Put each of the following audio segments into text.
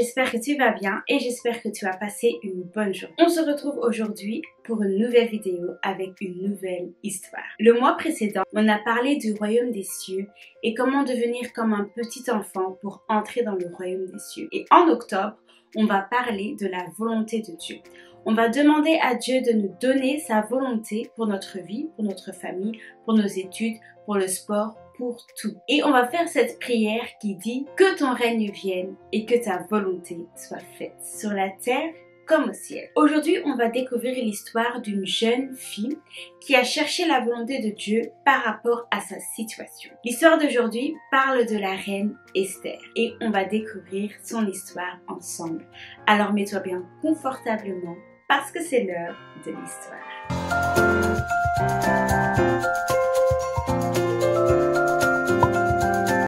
j'espère que tu vas bien et j'espère que tu as passé une bonne journée. On se retrouve aujourd'hui pour une nouvelle vidéo avec une nouvelle histoire. Le mois précédent, on a parlé du royaume des cieux et comment devenir comme un petit enfant pour entrer dans le royaume des cieux. Et en octobre, on va parler de la volonté de Dieu. On va demander à Dieu de nous donner sa volonté pour notre vie, pour notre famille, pour nos études, pour le sport, pour tout. Et on va faire cette prière qui dit que ton règne vienne et que ta volonté soit faite sur la terre comme au ciel. Aujourd'hui, on va découvrir l'histoire d'une jeune fille qui a cherché la volonté de Dieu par rapport à sa situation. L'histoire d'aujourd'hui parle de la reine Esther et on va découvrir son histoire ensemble. Alors mets-toi bien confortablement parce que c'est l'heure de l'histoire.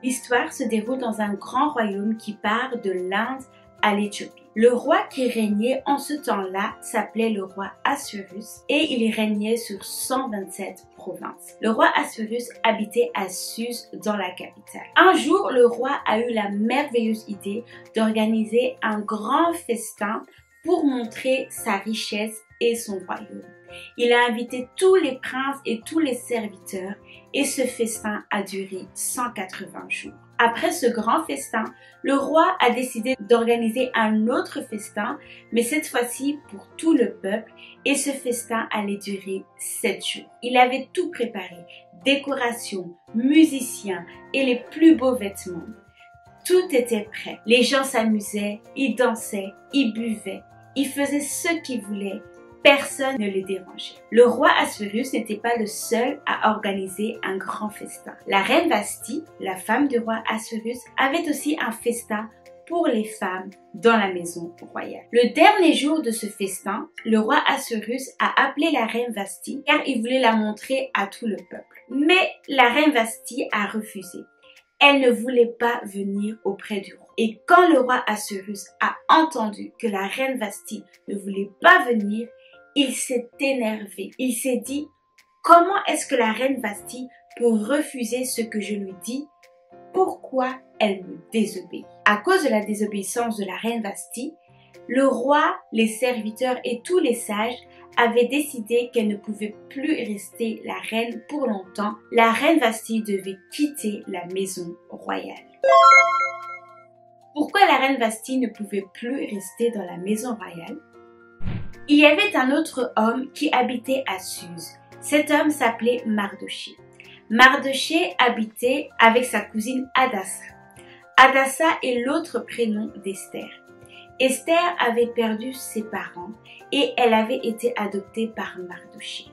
L'histoire se déroule dans un grand royaume qui part de l'Inde à l'Éthiopie. Le roi qui régnait en ce temps-là s'appelait le roi Assuérus et il régnait sur 127 provinces. Le roi Assuérus habitait à Suse dans la capitale. Un jour, le roi a eu la merveilleuse idée d'organiser un grand festin pour montrer sa richesse et son royaume. Il a invité tous les princes et tous les serviteurs et ce festin a duré 180 jours. Après ce grand festin, le roi a décidé d'organiser un autre festin, mais cette fois-ci pour tout le peuple et ce festin allait durer 7 jours. Il avait tout préparé, décorations, musiciens et les plus beaux vêtements. Tout était prêt. Les gens s'amusaient, ils dansaient, ils buvaient, ils faisaient ce qu'ils voulaient. Personne ne les dérangeait. Le roi Assuérus n'était pas le seul à organiser un grand festin. La reine Vashti, la femme du roi Assuérus, avait aussi un festin pour les femmes dans la maison royale. Le dernier jour de ce festin, le roi Assuérus a appelé la reine Vashti car il voulait la montrer à tout le peuple. Mais la reine Vashti a refusé. Elle ne voulait pas venir auprès du roi. Et quand le roi Assuérus a entendu que la reine Vashti ne voulait pas venir, il s'est énervé. Il s'est dit, comment est-ce que la reine Vashti peut refuser ce que je lui dis? Pourquoi elle me désobéit? À cause de la désobéissance de la reine Vashti, le roi, les serviteurs et tous les sages avaient décidé qu'elle ne pouvait plus rester la reine pour longtemps. La reine Vashti devait quitter la maison royale. Pourquoi la reine Vashti ne pouvait plus rester dans la maison royale? Il y avait un autre homme qui habitait à Suse. Cet homme s'appelait Mardoché. Mardoché habitait avec sa cousine Hadassa. Hadassa est l'autre prénom d'Esther. Esther avait perdu ses parents et elle avait été adoptée par Mardoché.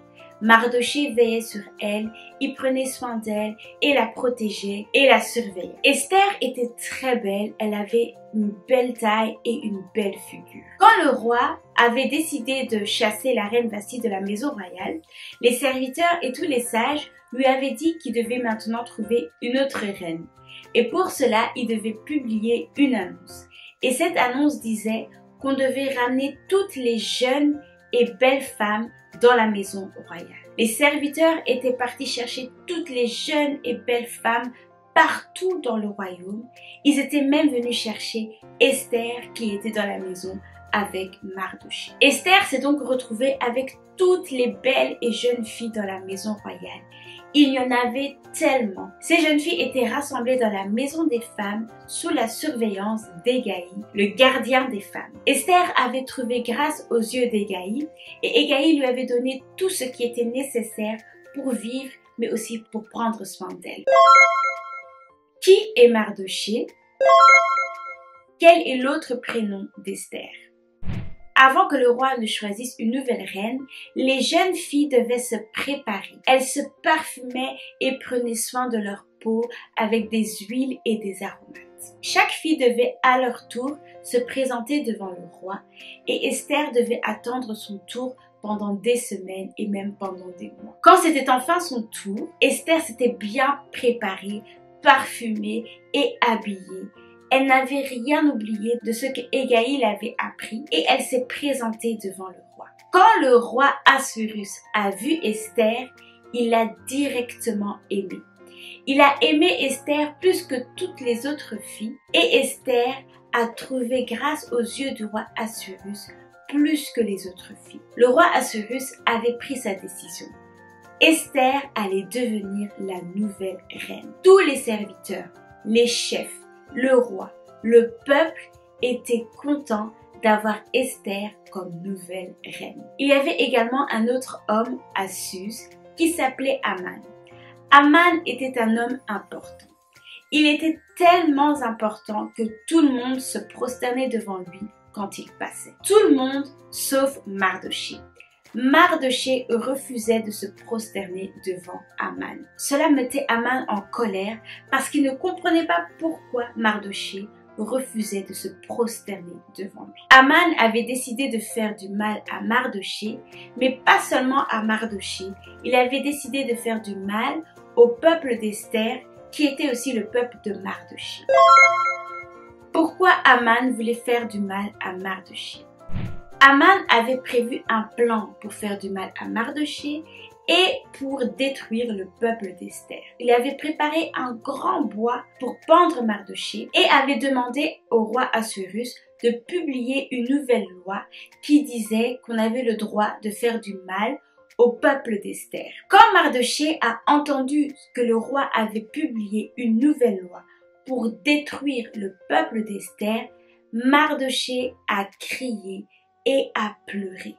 Mardoché veillait sur elle, il prenait soin d'elle et la protégeait et la surveillait. Esther était très belle, elle avait une belle taille et une belle figure. Quand le roi avait décidé de chasser la reine Vashti de la maison royale, les serviteurs et tous les sages lui avaient dit qu'il devait maintenant trouver une autre reine. Et pour cela, il devait publier une annonce. Et cette annonce disait qu'on devait ramener toutes les jeunes et belles femmes dans la maison royale. Les serviteurs étaient partis chercher toutes les jeunes et belles femmes partout dans le royaume. Ils étaient même venus chercher Esther qui était dans la maison avec Mardoché. Esther s'est donc retrouvée avec toutes les belles et jeunes filles dans la maison royale. Il y en avait tellement. Ces jeunes filles étaient rassemblées dans la maison des femmes sous la surveillance d'Hégaï, le gardien des femmes. Esther avait trouvé grâce aux yeux d'Hégaï et Hégaï lui avait donné tout ce qui était nécessaire pour vivre mais aussi pour prendre soin d'elle. Qui est Mardoché? Quel est l'autre prénom d'Esther? Avant que le roi ne choisisse une nouvelle reine, les jeunes filles devaient se préparer. Elles se parfumaient et prenaient soin de leur peau avec des huiles et des aromates. Chaque fille devait à leur tour se présenter devant le roi et Esther devait attendre son tour pendant des semaines et même pendant des mois. Quand c'était enfin son tour, Esther s'était bien préparée, parfumée et habillée. Elle n'avait rien oublié de ce que Hégaï avait appris et elle s'est présentée devant le roi. Quand le roi Assuérus a vu Esther, il l'a directement aimée. Il a aimé Esther plus que toutes les autres filles et Esther a trouvé grâce aux yeux du roi Assuérus plus que les autres filles. Le roi Assuérus avait pris sa décision. Esther allait devenir la nouvelle reine. Tous les serviteurs, les chefs, le roi, le peuple étaient contents d'avoir Esther comme nouvelle reine. Il y avait également un autre homme à Suse qui s'appelait Aman. Aman était un homme important. Il était tellement important que tout le monde se prosternait devant lui quand il passait. Tout le monde sauf Mardoché. Mardoché refusait de se prosterner devant Aman. Cela mettait Aman en colère parce qu'il ne comprenait pas pourquoi Mardoché refusait de se prosterner devant lui. Aman avait décidé de faire du mal à Mardoché, mais pas seulement à Mardoché, il avait décidé de faire du mal au peuple d'Esther, qui était aussi le peuple de Mardoché. Pourquoi Aman voulait faire du mal à Mardoché? Aman avait prévu un plan pour faire du mal à Mardoché et pour détruire le peuple d'Esther. Il avait préparé un grand bois pour pendre Mardoché et avait demandé au roi Assuérus de publier une nouvelle loi qui disait qu'on avait le droit de faire du mal au peuple d'Esther. Quand Mardoché a entendu que le roi avait publié une nouvelle loi pour détruire le peuple d'Esther, Mardoché a crié et a pleuré.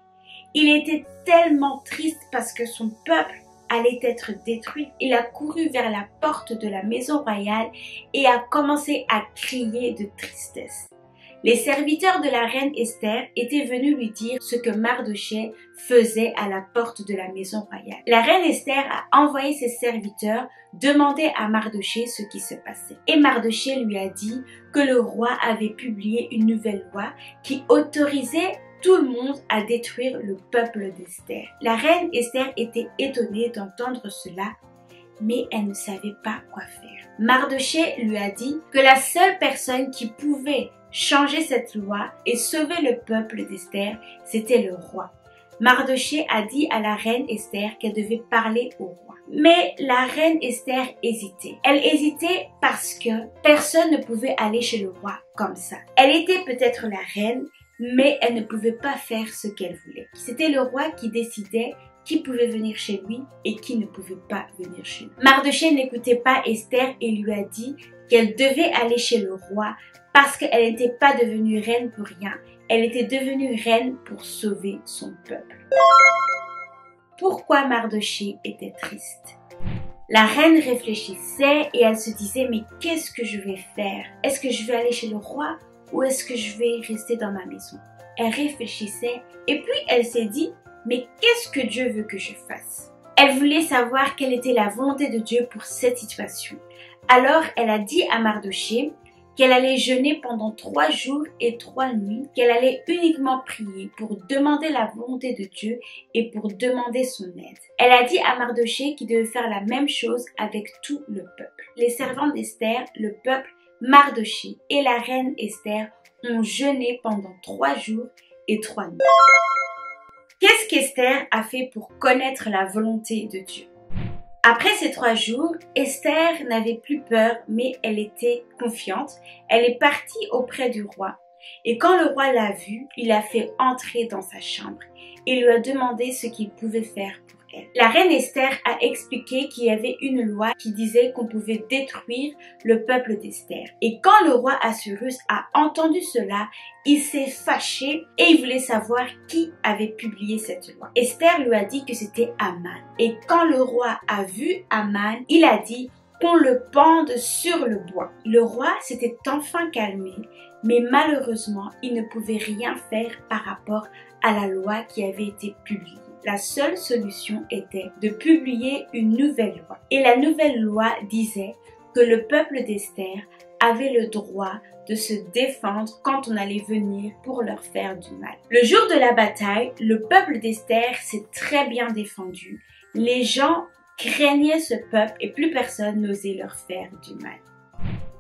Il était tellement triste parce que son peuple allait être détruit. Il a couru vers la porte de la maison royale et a commencé à crier de tristesse. Les serviteurs de la reine Esther étaient venus lui dire ce que Mardoché faisait à la porte de la maison royale. La reine Esther a envoyé ses serviteurs demander à Mardoché ce qui se passait. Et Mardoché lui a dit que le roi avait publié une nouvelle loi qui autorisait tout le monde à détruire le peuple d'Esther. La reine Esther était étonnée d'entendre cela, mais elle ne savait pas quoi faire. Mardoché lui a dit que la seule personne qui pouvait changer cette loi et sauver le peuple d'Esther, c'était le roi. Mardoché a dit à la reine Esther qu'elle devait parler au roi. Mais la reine Esther hésitait. Elle hésitait parce que personne ne pouvait aller chez le roi comme ça. Elle était peut-être la reine, mais elle ne pouvait pas faire ce qu'elle voulait. C'était le roi qui décidait qui pouvait venir chez lui et qui ne pouvait pas venir chez lui. Mardoché n'écoutait pas Esther et lui a dit qu'elle devait aller chez le roi parce qu'elle n'était pas devenue reine pour rien. Elle était devenue reine pour sauver son peuple. Pourquoi Mardoché était triste? La reine réfléchissait et elle se disait mais qu'est-ce que je vais faire? Est-ce que je vais aller chez le roi ou est-ce que je vais rester dans ma maison? Elle réfléchissait et puis elle s'est dit mais qu'est-ce que Dieu veut que je fasse? Elle voulait savoir quelle était la volonté de Dieu pour cette situation. Alors elle a dit à Mardoché qu'elle allait jeûner pendant 3 jours et 3 nuits, qu'elle allait uniquement prier pour demander la volonté de Dieu et pour demander son aide. Elle a dit à Mardoché qu'il devait faire la même chose avec tout le peuple. Les servants d'Esther, le peuple, Mardoché et la reine Esther ont jeûné pendant 3 jours et 3 nuits. Qu'est-ce qu'Esther a fait pour connaître la volonté de Dieu? Après ces 3 jours, Esther n'avait plus peur, mais elle était confiante. Elle est partie auprès du roi. Et quand le roi l'a vue, il l'a fait entrer dans sa chambre et lui a demandé ce qu'il pouvait faire pour elle. La reine Esther a expliqué qu'il y avait une loi qui disait qu'on pouvait détruire le peuple d'Esther. Et quand le roi Assuérus a entendu cela, il s'est fâché et il voulait savoir qui avait publié cette loi. Esther lui a dit que c'était Aman. Et quand le roi a vu Aman, il a dit qu'on le pende sur le bois. Le roi s'était enfin calmé, mais malheureusement, il ne pouvait rien faire par rapport à la loi qui avait été publiée. La seule solution était de publier une nouvelle loi. Et la nouvelle loi disait que le peuple d'Esther avait le droit de se défendre quand on allait venir pour leur faire du mal. Le jour de la bataille, le peuple d'Esther s'est très bien défendu. Les gens craignaient ce peuple et plus personne n'osait leur faire du mal.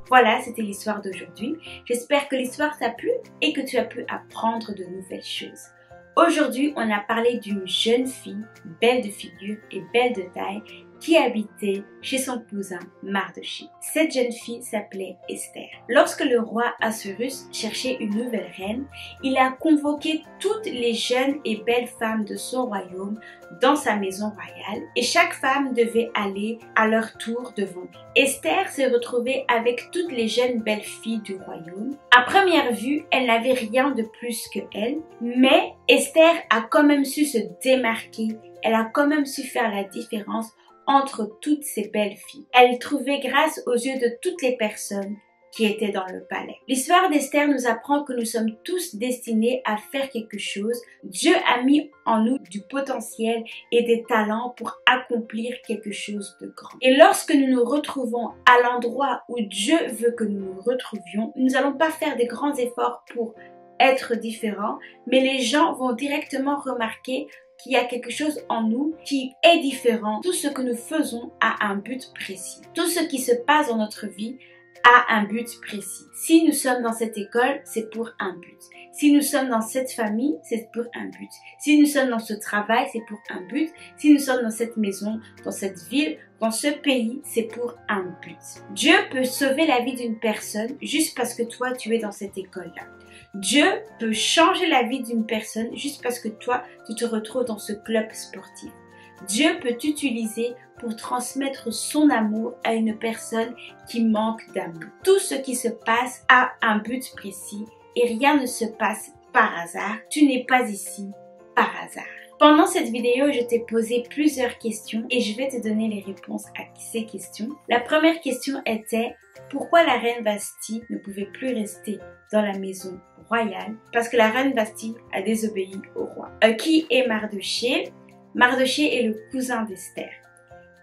Voilà, c'était l'histoire d'aujourd'hui. J'espère que l'histoire t'a plu et que tu as pu apprendre de nouvelles choses. Aujourd'hui, on a parlé d'une jeune fille, belle de figure et belle de taille, qui habitait chez son cousin Mardochée. Cette jeune fille s'appelait Esther. Lorsque le roi Assuérus cherchait une nouvelle reine, il a convoqué toutes les jeunes et belles femmes de son royaume dans sa maison royale et chaque femme devait aller à leur tour devant lui. Esther s'est retrouvée avec toutes les jeunes belles filles du royaume. À première vue, elle n'avait rien de plus que elle, mais Esther a quand même su se démarquer, elle a quand même su faire la différence entre toutes ces belles filles. Elle trouvait grâce aux yeux de toutes les personnes qui étaient dans le palais. L'histoire d'Esther nous apprend que nous sommes tous destinés à faire quelque chose. Dieu a mis en nous du potentiel et des talents pour accomplir quelque chose de grand. Et lorsque nous nous retrouvons à l'endroit où Dieu veut que nous nous retrouvions, nous n'allons pas faire des grands efforts pour être différents, mais les gens vont directement remarquer qu'il y a quelque chose en nous qui est différent. Tout ce que nous faisons a un but précis. Tout ce qui se passe dans notre vie a un but précis. Si nous sommes dans cette école, c'est pour un but. Si nous sommes dans cette famille, c'est pour un but. Si nous sommes dans ce travail, c'est pour un but. Si nous sommes dans cette maison, dans cette ville, dans ce pays, c'est pour un but. Dieu peut sauver la vie d'une personne juste parce que toi, tu es dans cette école-là. Dieu peut changer la vie d'une personne juste parce que toi, tu te retrouves dans ce club sportif. Dieu peut t'utiliser pour transmettre son amour à une personne qui manque d'amour. Tout ce qui se passe a un but précis et rien ne se passe par hasard. Tu n'es pas ici par hasard. Pendant cette vidéo, je t'ai posé plusieurs questions et je vais te donner les réponses à ces questions. La première question était pourquoi la reine Vashti ne pouvait plus rester dans la maison royale? Parce que la reine Vashti a désobéi au roi. Qui est Mardochée? Mardochée est le cousin d'Esther.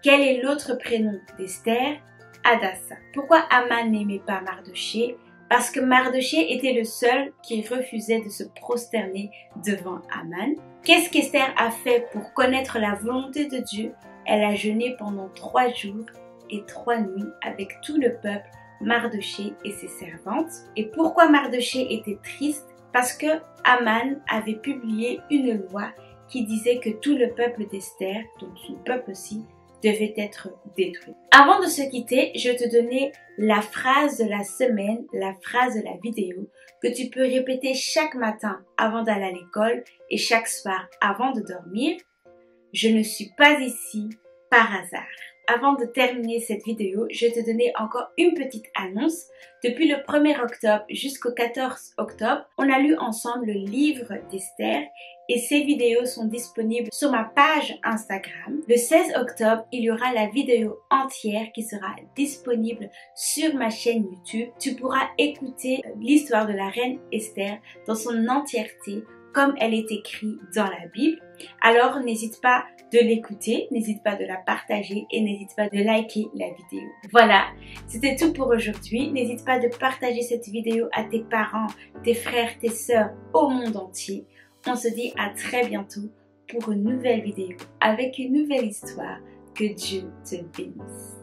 Quel est l'autre prénom d'Esther? Hadassa. Pourquoi Aman n'aimait pas Mardochée? Parce que Mardochée était le seul qui refusait de se prosterner devant Aman. Qu'est-ce qu'Esther a fait pour connaître la volonté de Dieu? Elle a jeûné pendant 3 jours et 3 nuits avec tout le peuple, Mardochée et ses servantes. Et pourquoi Mardochée était triste? Parce que Aman avait publié une loi qui disait que tout le peuple d'Esther, donc son peuple aussi, devait être détruit. Avant de se quitter, je vais te donner la phrase de la semaine, la phrase de la vidéo que tu peux répéter chaque matin avant d'aller à l'école et chaque soir avant de dormir. Je ne suis pas ici par hasard. Avant de terminer cette vidéo, je vais te donner encore une petite annonce. Depuis le 1er octobre jusqu'au 14 octobre, on a lu ensemble le livre d'Esther et ces vidéos sont disponibles sur ma page Instagram. Le 16 octobre, il y aura la vidéo entière qui sera disponible sur ma chaîne YouTube. Tu pourras écouter l'histoire de la reine Esther dans son entièreté comme elle est écrite dans la Bible. Alors n'hésite pas de l'écouter, n'hésite pas de la partager et n'hésite pas de liker la vidéo. Voilà, c'était tout pour aujourd'hui. N'hésite pas de partager cette vidéo à tes parents, tes frères, tes sœurs au monde entier. On se dit à très bientôt pour une nouvelle vidéo avec une nouvelle histoire. Que Dieu te bénisse.